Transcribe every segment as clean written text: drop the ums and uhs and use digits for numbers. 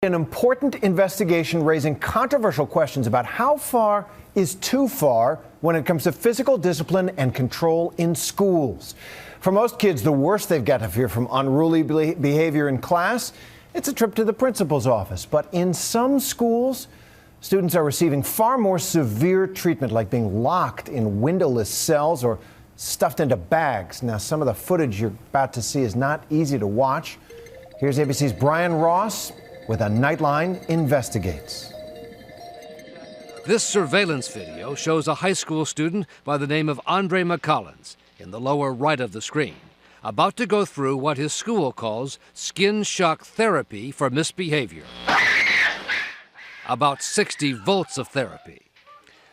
An important investigation raising controversial questions about how far is too far when it comes to physical discipline and control in schools. For most kids, the worst they've got to fear from unruly behavior in class, it's a trip to the principal's office. But in some schools, students are receiving far more severe treatment, like being locked in windowless cells or stuffed into bags. Now, some of the footage you're about to see is not easy to watch. Here's ABC's Brian Ross with a Nightline Investigates. This surveillance video shows a high school student by the name of Andre McCollins in the lower right of the screen, about to go through what his school calls skin shock therapy for misbehavior. About 60 volts of therapy.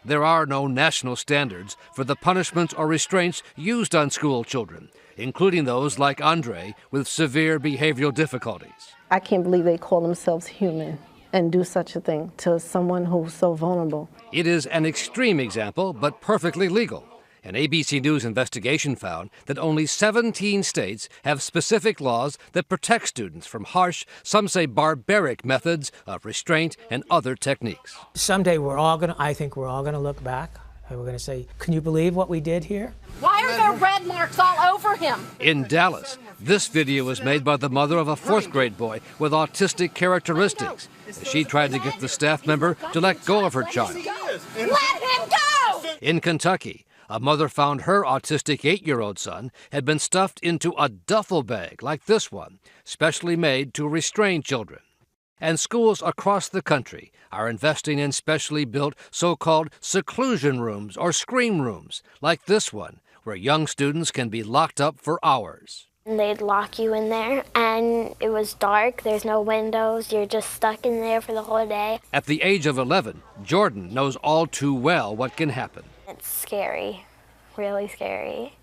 There are no national standards for the punishments or restraints used on school children, including those like Andre with severe behavioral difficulties. I can't believe they call themselves human and do such a thing to someone who's so vulnerable. It is an extreme example, but perfectly legal. An ABC News investigation found that only 17 states have specific laws that protect students from harsh, some say barbaric methods of restraint and other techniques. Someday I think we're all gonna look back and we're gonna say, can you believe what we did here? Why are there red marks all over him? In Dallas, this video was made by the mother of a 4th grade boy with autistic characteristics. She tried to get the staff member to let go of her child. Let him go! In Kentucky, a mother found her autistic 8-year-old son had been stuffed into a duffel bag like this one, specially made to restrain children. And schools across the country are investing in specially built so-called seclusion rooms or scream rooms, like this one, where young students can be locked up for hours. They'd lock you in there, and it was dark, there's no windows, you're just stuck in there for the whole day. At the age of 11, Jordan knows all too well what can happen. It's scary, really scary.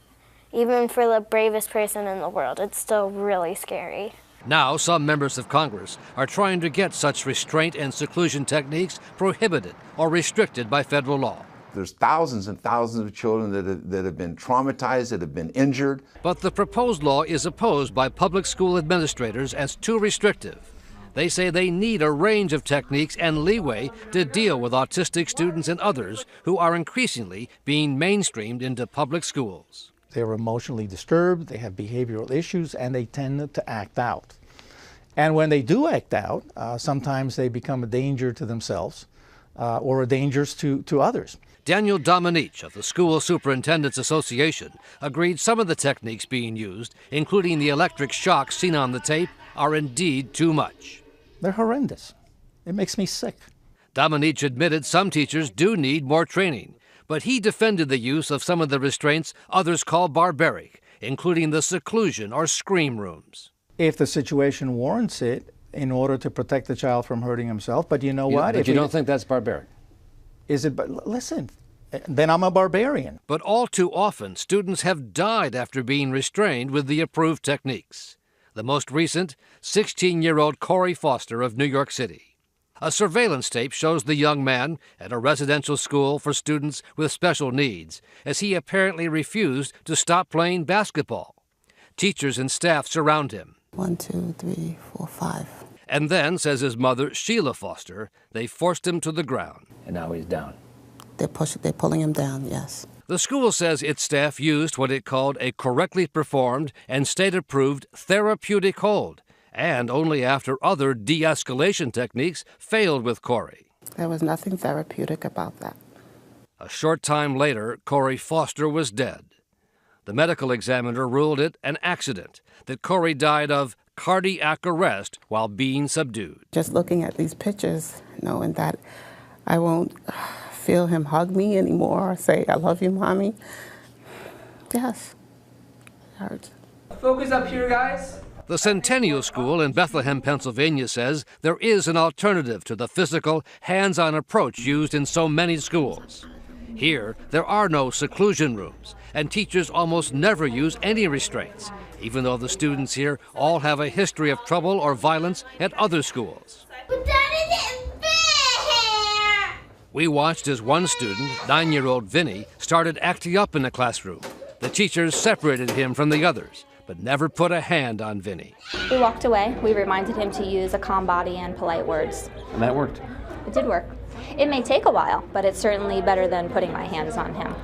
Even for the bravest person in the world, it's still really scary. Now, some members of Congress are trying to get such restraint and seclusion techniques prohibited or restricted by federal law. There's thousands and thousands of children that have been traumatized, that have been injured. But the proposed law is opposed by public school administrators as too restrictive. They say they need a range of techniques and leeway to deal with autistic students and others who are increasingly being mainstreamed into public schools. They're emotionally disturbed, they have behavioral issues, and they tend to act out. And when they do act out, sometimes they become a danger to themselves or a danger to others. Daniel Dominique of the School Superintendents Association agreed some of the techniques being used, including the electric shock seen on the tape, are indeed too much. They're horrendous. It makes me sick. Dominique admitted some teachers do need more training, but he defended the use of some of the restraints others call barbaric, including the seclusion or scream rooms. If the situation warrants it, in order to protect the child from hurting himself, but you know what? But you don't think that's barbaric? Is it? Listen, then I'm a barbarian. But all too often, students have died after being restrained with the approved techniques. The most recent, 16-year-old Corey Foster of New York City. A surveillance tape shows the young man at a residential school for students with special needs, as he apparently refused to stop playing basketball. Teachers and staff surround him. 1, 2, 3, 4, 5. And then, says his mother, Sheila Foster, they forced him to the ground. And now he's down. They're pulling him down, yes. The school says its staff used what it called a correctly performed and state-approved therapeutic hold, and only after other de-escalation techniques failed with Corey. There was nothing therapeutic about that. A short time later, Corey Foster was dead. The medical examiner ruled it an accident, that Corey died of cardiac arrest while being subdued. Just looking at these pictures, knowing that I won't feel him hug me anymore or say, I love you, Mommy. Yes, it hurts. Focus up here, guys. The Centennial School in Bethlehem, Pennsylvania says there is an alternative to the physical, hands-on approach used in so many schools. Here, there are no seclusion rooms, and teachers almost never use any restraints, even though the students here all have a history of trouble or violence at other schools. But Daddy didn't fit here! We watched as one student, 9-year-old Vinny, started acting up in the classroom. The teachers separated him from the others, but never put a hand on Vinny. We walked away. We reminded him to use a calm body and polite words. And that worked. It did work. It may take a while, but it's certainly better than putting my hands on him.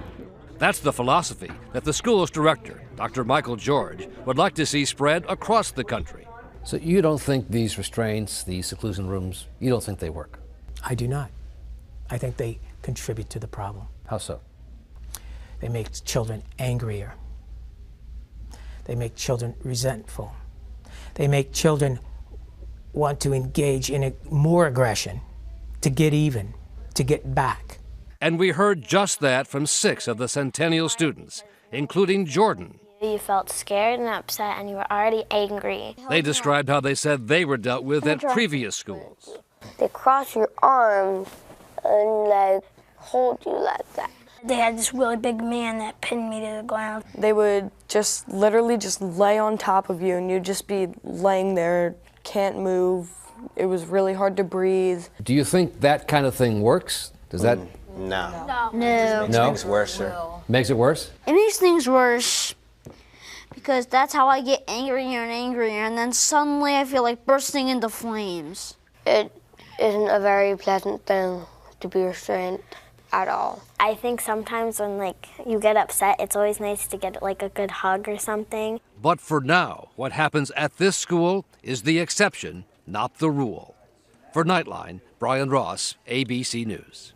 That's the philosophy that the school's director, Dr. Michael George, would like to see spread across the country. So you don't think these restraints, these seclusion rooms, you don't think they work? I do not. I think they contribute to the problem. How so? They make children angrier. They make children resentful. They make children want to engage in more aggression, to get even, to get back. And we heard just that from 6 of the Centennial students, including Jordan. You felt scared and upset and you were already angry. They described how they said they were dealt with at previous schools. They cross your arms and like hold you like that. They had this really big man that pinned me to the ground. They would just literally just lay on top of you and you'd just be laying there, can't move. It was really hard to breathe. Do you think that kind of thing works? Does that? No. No. It makes things worse, sir. Makes it worse? It makes things worse because that's how I get angrier and angrier, and then suddenly I feel like bursting into flames. It isn't a very pleasant thing to be restrained at all. I think sometimes when you get upset, it's always nice to get a good hug or something. But for now, what happens at this school is the exception, not the rule. For Nightline, Brian Ross, ABC News.